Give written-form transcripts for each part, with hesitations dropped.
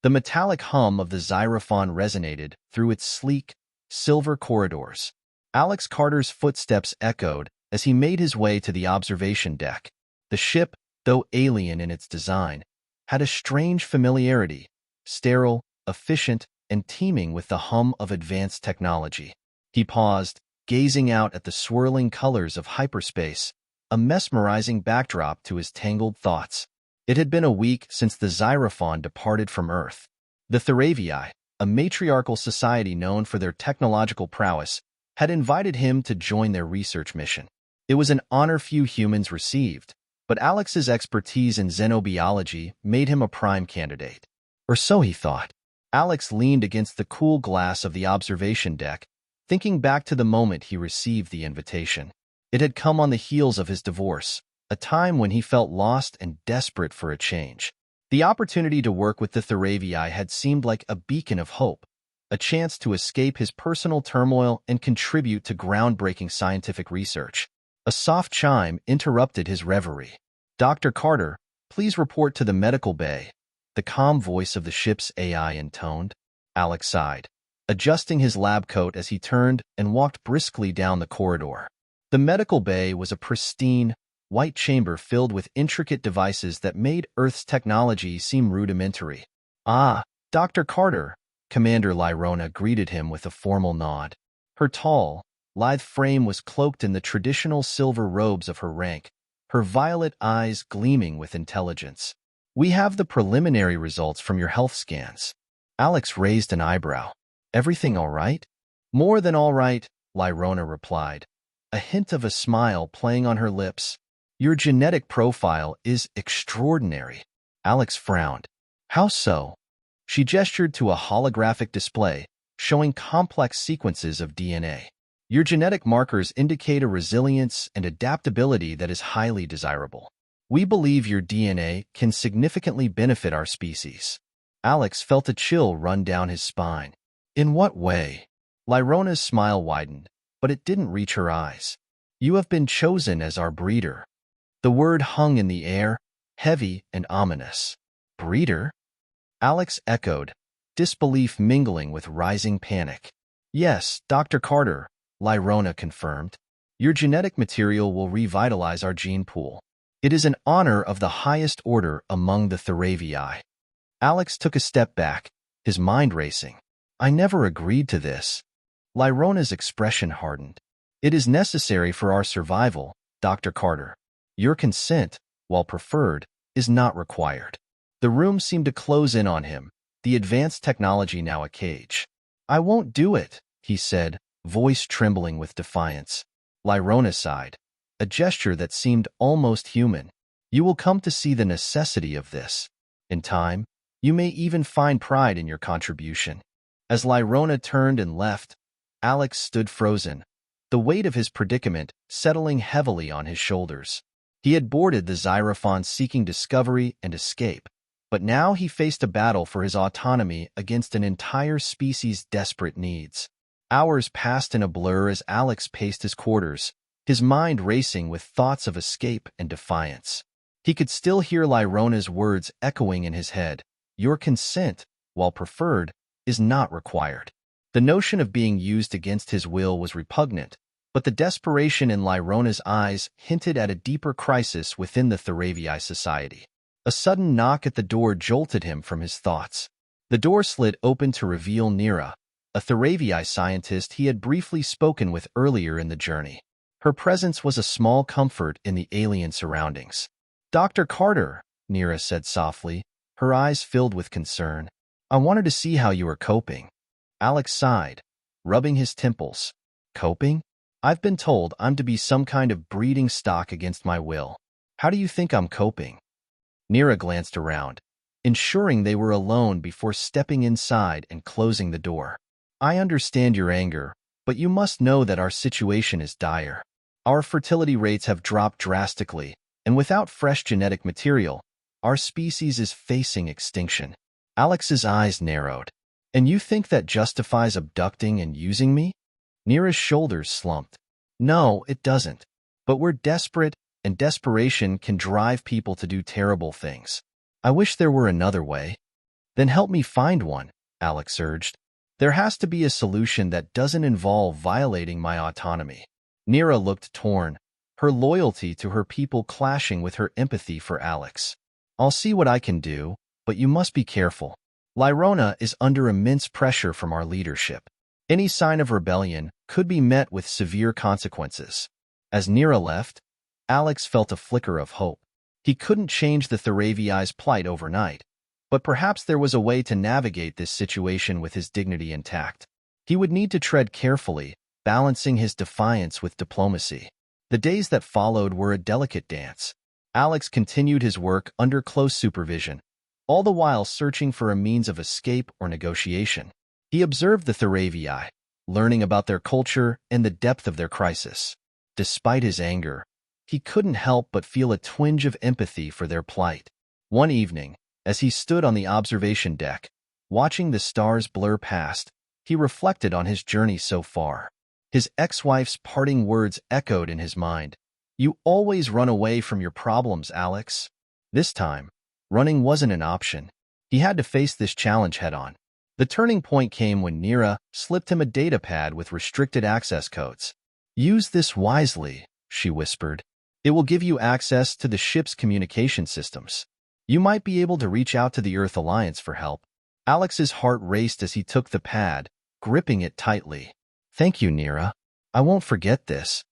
The metallic hum of the Xiraphon resonated through its sleek, silver corridors. Alex Carter's footsteps echoed as he made his way to the observation deck. The ship, though alien in its design, had a strange familiarity, sterile, efficient, and teeming with the hum of advanced technology. He paused, gazing out at the swirling colors of hyperspace, a mesmerizing backdrop to his tangled thoughts. It had been a week since the Xiraphon departed from Earth. The Tharavii, a matriarchal society known for their technological prowess, had invited him to join their research mission. It was an honor few humans received, but Alex's expertise in xenobiology made him a prime candidate. Or so he thought. Alex leaned against the cool glass of the observation deck, thinking back to the moment he received the invitation. It had come on the heels of his divorce, a time when he felt lost and desperate for a change. The opportunity to work with the Tharavii had seemed like a beacon of hope, a chance to escape his personal turmoil and contribute to groundbreaking scientific research. A soft chime interrupted his reverie. "Dr. Carter, please report to the medical bay," the calm voice of the ship's AI intoned. Alex sighed, adjusting his lab coat as he turned and walked briskly down the corridor. The medical bay was a pristine, white chamber filled with intricate devices that made Earth's technology seem rudimentary. "Ah, Dr. Carter," Commander Lyrona greeted him with a formal nod. Her tall, lithe frame was cloaked in the traditional silver robes of her rank, her violet eyes gleaming with intelligence. "We have the preliminary results from your health scans." Alex raised an eyebrow. "Everything all right?" "More than all right," Lyrona replied, a hint of a smile playing on her lips. "Your genetic profile is extraordinary." Alex frowned. "How so?" She gestured to a holographic display, showing complex sequences of DNA. "Your genetic markers indicate a resilience and adaptability that is highly desirable. We believe your DNA can significantly benefit our species." Alex felt a chill run down his spine. "In what way?" Lyrona's smile widened, but it didn't reach her eyes. "You have been chosen as our breeder." The word hung in the air, heavy and ominous. "Breeder?" Alex echoed, disbelief mingling with rising panic. "Yes, Dr. Carter," Lyrona confirmed. "Your genetic material will revitalize our gene pool. It is an honor of the highest order among the Tharavii." Alex took a step back, his mind racing. "I never agreed to this." Lyrona's expression hardened. "It is necessary for our survival, Dr. Carter. Your consent, while preferred, is not required." The room seemed to close in on him, the advanced technology now a cage. "I won't do it," he said, voice trembling with defiance. Lyrona sighed, a gesture that seemed almost human. "You will come to see the necessity of this. In time, you may even find pride in your contribution." As Lyrona turned and left, Alex stood frozen, the weight of his predicament settling heavily on his shoulders. He had boarded the Xiraphon seeking discovery and escape, but now he faced a battle for his autonomy against an entire species' desperate needs. Hours passed in a blur as Alex paced his quarters, his mind racing with thoughts of escape and defiance. He could still hear Lyrona's words echoing in his head. "Your consent, while preferred, is not required." The notion of being used against his will was repugnant, but the desperation in Lyrona's eyes hinted at a deeper crisis within the Tharavii society. A sudden knock at the door jolted him from his thoughts. The door slid open to reveal Nira, a Tharavii scientist he had briefly spoken with earlier in the journey. Her presence was a small comfort in the alien surroundings. "Dr. Carter," Nira said softly, her eyes filled with concern. "I wanted to see how you were coping." Alex sighed, rubbing his temples. "Coping? I've been told I'm to be some kind of breeding stock against my will. How do you think I'm coping?" Nira glanced around, ensuring they were alone before stepping inside and closing the door. "I understand your anger, but you must know that our situation is dire. Our fertility rates have dropped drastically, and without fresh genetic material, our species is facing extinction." Alex's eyes narrowed. "And you think that justifies abducting and using me?" Nira's shoulders slumped. "No, it doesn't. But we're desperate, and desperation can drive people to do terrible things. I wish there were another way." Then help me find one, Alex urged. There has to be a solution that doesn't involve violating my autonomy. Nira looked torn, her loyalty to her people clashing with her empathy for Alex. I'll see what I can do, but you must be careful. Lyrona is under immense pressure from our leadership. Any sign of rebellion could be met with severe consequences. As Nira left, Alex felt a flicker of hope. He couldn't change the Tharavii's plight overnight, but perhaps there was a way to navigate this situation with his dignity intact. He would need to tread carefully, balancing his defiance with diplomacy. The days that followed were a delicate dance. Alex continued his work under close supervision, all the while searching for a means of escape or negotiation. He observed the Tharavii, learning about their culture and the depth of their crisis. Despite his anger, he couldn't help but feel a twinge of empathy for their plight. One evening, as he stood on the observation deck, watching the stars blur past, he reflected on his journey so far. His ex-wife's parting words echoed in his mind. "You always run away from your problems, Alex." This time, running wasn't an option. He had to face this challenge head-on. The turning point came when Nira slipped him a datapad with restricted access codes. "Use this wisely," she whispered. "It will give you access to the ship's communication systems. You might be able to reach out to the Earth Alliance for help." Alex's heart raced as he took the pad, gripping it tightly. "Thank you, Nira. I won't forget this."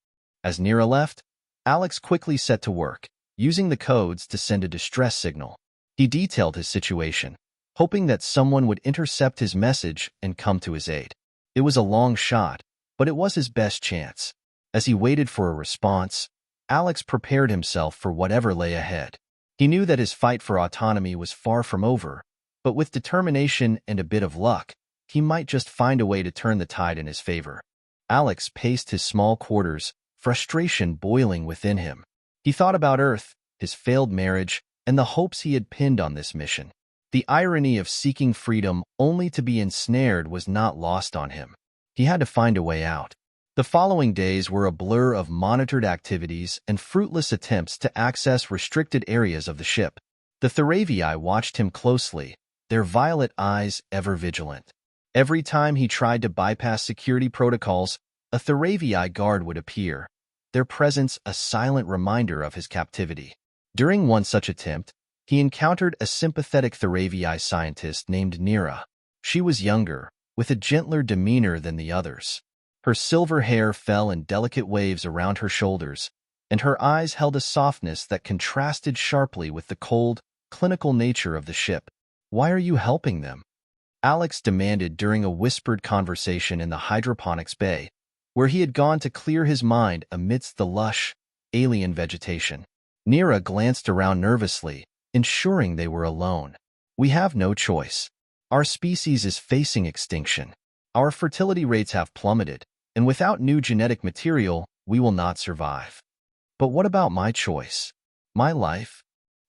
As Nira left, Alex quickly set to work, using the codes to send a distress signal. He detailed his situation, hoping that someone would intercept his message and come to his aid. It was a long shot, but it was his best chance. As he waited for a response, Alex prepared himself for whatever lay ahead. He knew that his fight for autonomy was far from over, but with determination and a bit of luck, he might just find a way to turn the tide in his favor. Alex paced his small quarters, frustration boiling within him. He thought about Earth, his failed marriage, and the hopes he had pinned on this mission. The irony of seeking freedom only to be ensnared was not lost on him. He had to find a way out. The following days were a blur of monitored activities and fruitless attempts to access restricted areas of the ship. The Tharavii watched him closely, their violet eyes ever vigilant. Every time he tried to bypass security protocols, a Tharavii guard would appear, their presence a silent reminder of his captivity. During one such attempt, he encountered a sympathetic Tharavii scientist named Nira. She was younger, with a gentler demeanor than the others. Her silver hair fell in delicate waves around her shoulders, and her eyes held a softness that contrasted sharply with the cold, clinical nature of the ship. "Why are you helping them?" Alex demanded during a whispered conversation in the hydroponics bay, where he had gone to clear his mind amidst the lush, alien vegetation. Nira glanced around nervously, ensuring they were alone. "We have no choice. Our species is facing extinction. Our fertility rates have plummeted, and without new genetic material, we will not survive." "But what about my choice? My life?"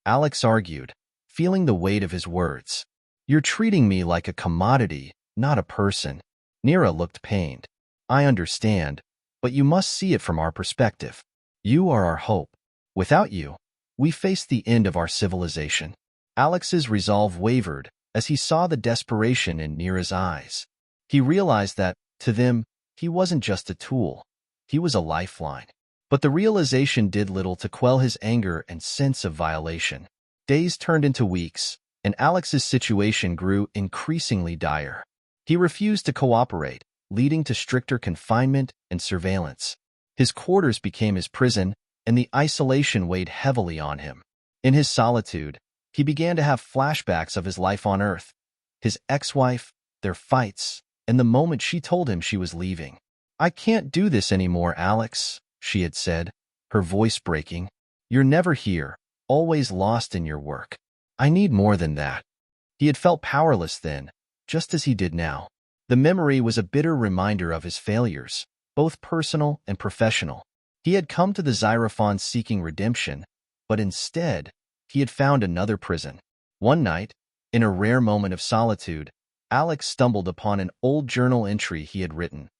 Alex argued, feeling the weight of his words. "You're treating me like a commodity, not a person." Nira looked pained. "I understand, but you must see it from our perspective. You are our hope. Without you, we face the end of our civilization." Alex's resolve wavered as he saw the desperation in Nira's eyes. He realized that, to them, he wasn't just a tool. He was a lifeline. But the realization did little to quell his anger and sense of violation. Days turned into weeks, and Alex's situation grew increasingly dire. He refused to cooperate, leading to stricter confinement and surveillance. His quarters became his prison, and the isolation weighed heavily on him. In his solitude, he began to have flashbacks of his life on Earth, his ex-wife, their fights, and the moment she told him she was leaving. "I can't do this anymore, Alex," she had said, her voice breaking. "You're never here, always lost in your work. I need more than that." He had felt powerless then, just as he did now. The memory was a bitter reminder of his failures, both personal and professional. He had come to the Xiraphon seeking redemption, but instead, he had found another prison. One night, in a rare moment of solitude, Alex stumbled upon an old journal entry he had written.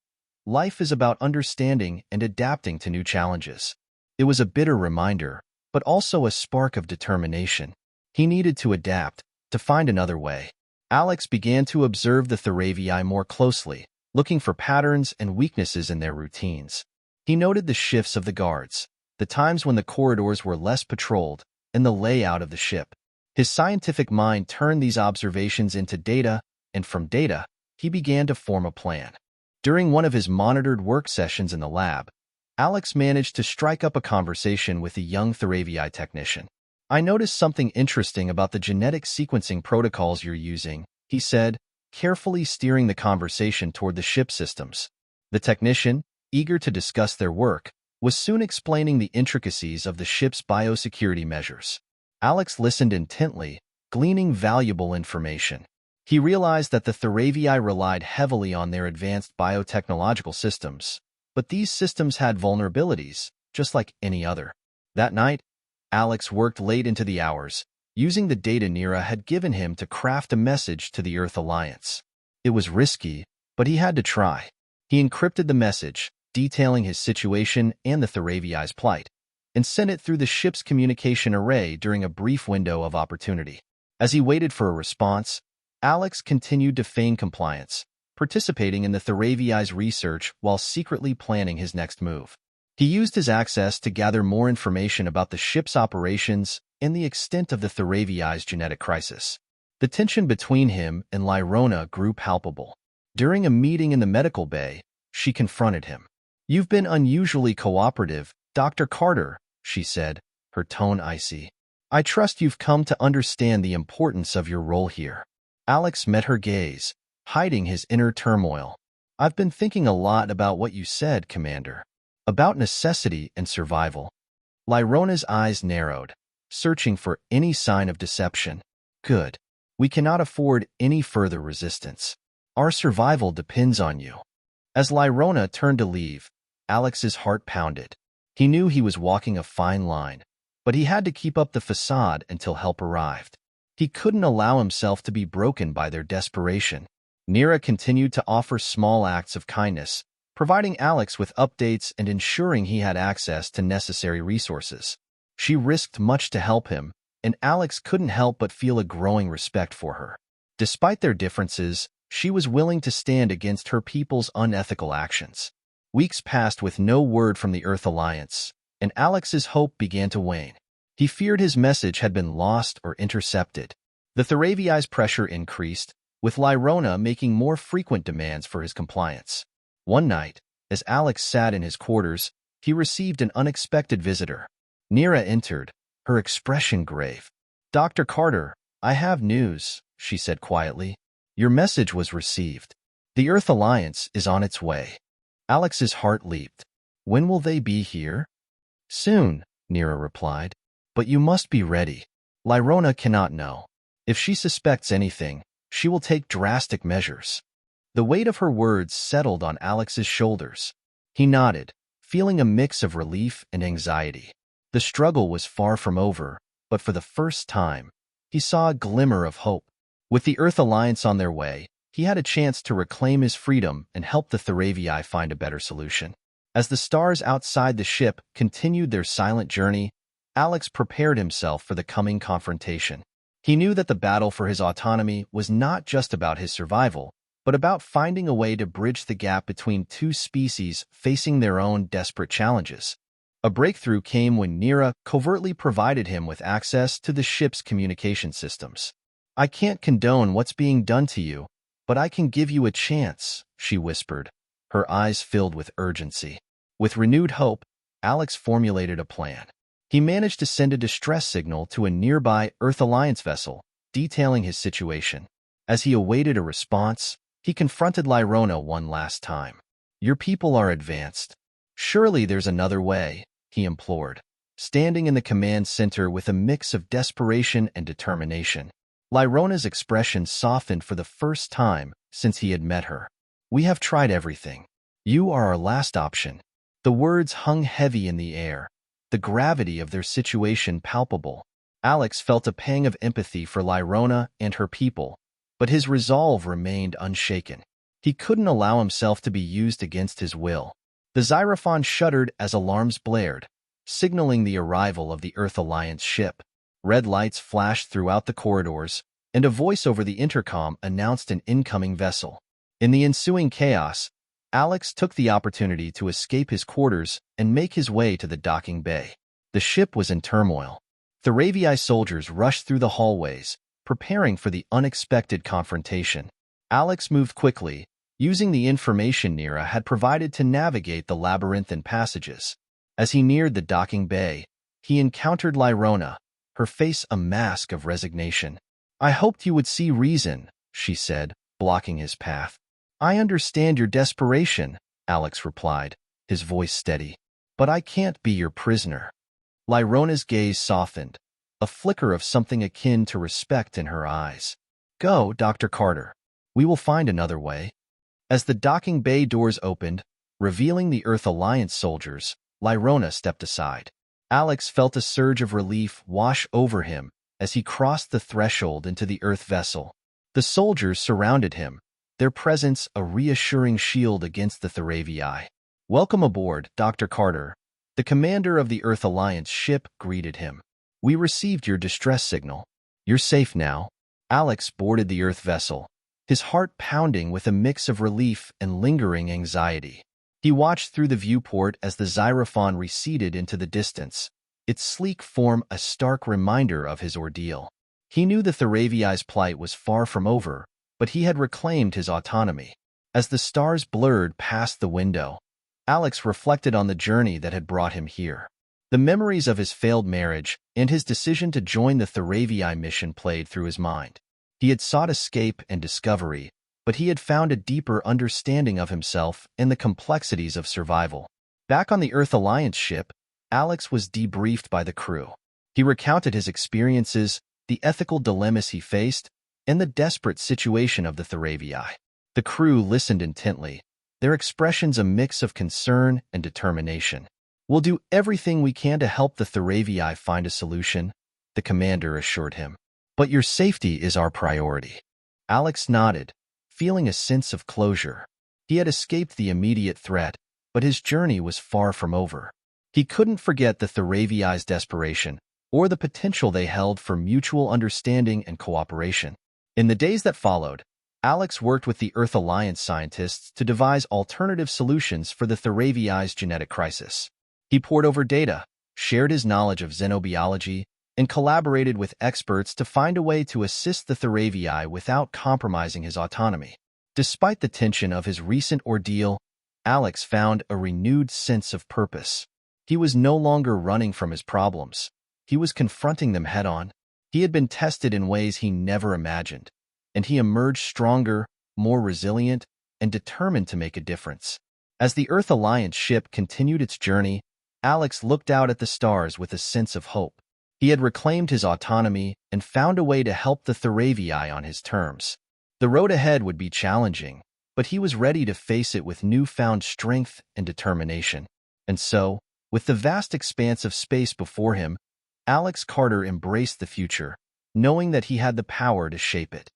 Life is about understanding and adapting to new challenges. It was a bitter reminder, but also a spark of determination. He needed to adapt, to find another way. Alex began to observe the Tharavii more closely, looking for patterns and weaknesses in their routines. He noted the shifts of the guards, the times when the corridors were less patrolled, and the layout of the ship. His scientific mind turned these observations into data, and from data, he began to form a plan. During one of his monitored work sessions in the lab, Alex managed to strike up a conversation with a young Tharavii technician. "I noticed something interesting about the genetic sequencing protocols you're using," he said, carefully steering the conversation toward the ship systems. The technician, eager to discuss their work, was soon explaining the intricacies of the ship's biosecurity measures. Alex listened intently, gleaning valuable information. He realized that the Tharavii relied heavily on their advanced biotechnological systems, but these systems had vulnerabilities, just like any other. That night, Alex worked late into the hours, using the data Nira had given him to craft a message to the Earth Alliance. It was risky, but he had to try. He encrypted the message, detailing his situation and the Tharavii's plight, and sent it through the ship's communication array during a brief window of opportunity. As he waited for a response, Alex continued to feign compliance, participating in the Tharavii's research while secretly planning his next move. He used his access to gather more information about the ship's operations and the extent of the Tharavii's genetic crisis. The tension between him and Lyrona grew palpable. During a meeting in the medical bay, she confronted him. "You've been unusually cooperative, Dr. Carter," she said, her tone icy. "I trust you've come to understand the importance of your role here." Alex met her gaze, hiding his inner turmoil. "I've been thinking a lot about what you said, Commander. About necessity and survival." Lyrona's eyes narrowed, searching for any sign of deception. "Good. We cannot afford any further resistance. Our survival depends on you." As Lyrona turned to leave, Alex's heart pounded. He knew he was walking a fine line, but he had to keep up the facade until help arrived. He couldn't allow himself to be broken by their desperation. Nira continued to offer small acts of kindness, providing Alex with updates and ensuring he had access to necessary resources. She risked much to help him, and Alex couldn't help but feel a growing respect for her. Despite their differences, she was willing to stand against her people's unethical actions. Weeks passed with no word from the Earth Alliance, and Alex's hope began to wane. He feared his message had been lost or intercepted. The Tharavii's pressure increased, with Lyrona making more frequent demands for his compliance. One night, as Alex sat in his quarters, he received an unexpected visitor. Nira entered, her expression grave. "Dr. Carter, I have news," she said quietly. "Your message was received. The Earth Alliance is on its way." Alex's heart leaped. "When will they be here?" "Soon," Nira replied. "But you must be ready. Lyrona cannot know. If she suspects anything, she will take drastic measures." The weight of her words settled on Alex's shoulders. He nodded, feeling a mix of relief and anxiety. The struggle was far from over, but for the first time, he saw a glimmer of hope. With the Earth Alliance on their way, he had a chance to reclaim his freedom and help the Tharavii find a better solution. As the stars outside the ship continued their silent journey, Alex prepared himself for the coming confrontation. He knew that the battle for his autonomy was not just about his survival, but about finding a way to bridge the gap between two species facing their own desperate challenges. A breakthrough came when Nira covertly provided him with access to the ship's communication systems. "I can't condone what's being done to you, but I can give you a chance," she whispered, her eyes filled with urgency. With renewed hope, Alex formulated a plan. He managed to send a distress signal to a nearby Earth Alliance vessel, detailing his situation. As he awaited a response, he confronted Lyrona one last time. "Your people are advanced. Surely there's another way," he implored, standing in the command center with a mix of desperation and determination. Lyrona's expression softened for the first time since he had met her. "We have tried everything. You are our last option." The words hung heavy in the air, the gravity of their situation palpable. Alex felt a pang of empathy for Lyrona and her people, but his resolve remained unshaken. He couldn't allow himself to be used against his will. The Xiraphon shuddered as alarms blared, signaling the arrival of the Earth Alliance ship. Red lights flashed throughout the corridors, and a voice over the intercom announced an incoming vessel. In the ensuing chaos, Alex took the opportunity to escape his quarters and make his way to the docking bay. The ship was in turmoil. Tharavii soldiers rushed through the hallways, preparing for the unexpected confrontation. Alex moved quickly, using the information Nira had provided to navigate the labyrinthine passages. As he neared the docking bay, he encountered Lyrona, her face a mask of resignation. "I hoped you would see reason," she said, blocking his path. "I understand your desperation," Alex replied, his voice steady. "But I can't be your prisoner." Lyrona's gaze softened, a flicker of something akin to respect in her eyes. "Go, Dr. Carter. We will find another way." As the docking bay doors opened, revealing the Earth Alliance soldiers, Lyrona stepped aside. Alex felt a surge of relief wash over him as he crossed the threshold into the Earth vessel. The soldiers surrounded him, their presence a reassuring shield against the Tharavii. "Welcome aboard, Dr. Carter." The commander of the Earth Alliance ship greeted him. "We received your distress signal. You're safe now." Alex boarded the Earth vessel, his heart pounding with a mix of relief and lingering anxiety. He watched through the viewport as the Xiraphon receded into the distance, its sleek form a stark reminder of his ordeal. He knew the Tharavii's plight was far from over, but he had reclaimed his autonomy. As the stars blurred past the window, Alex reflected on the journey that had brought him here. The memories of his failed marriage and his decision to join the Tharavii mission played through his mind. He had sought escape and discovery, but he had found a deeper understanding of himself and the complexities of survival. Back on the Earth Alliance ship, Alex was debriefed by the crew. He recounted his experiences, the ethical dilemmas he faced, and the desperate situation of the Tharavii. The crew listened intently, their expressions a mix of concern and determination. "We'll do everything we can to help the Tharavii find a solution," the commander assured him. "But your safety is our priority." Alex nodded, feeling a sense of closure. He had escaped the immediate threat, but his journey was far from over. He couldn't forget the Tharavii's desperation, or the potential they held for mutual understanding and cooperation. In the days that followed, Alex worked with the Earth Alliance scientists to devise alternative solutions for the Tharavii's genetic crisis. He pored over data, shared his knowledge of xenobiology, and collaborated with experts to find a way to assist the Tharavii without compromising his autonomy. Despite the tension of his recent ordeal, Alex found a renewed sense of purpose. He was no longer running from his problems. He was confronting them head-on. He had been tested in ways he never imagined, and he emerged stronger, more resilient, and determined to make a difference. As the Earth Alliance ship continued its journey, Alex looked out at the stars with a sense of hope. He had reclaimed his autonomy and found a way to help the Tharavii on his terms. The road ahead would be challenging, but he was ready to face it with newfound strength and determination. And so, with the vast expanse of space before him, Alex Carter embraced the future, knowing that he had the power to shape it.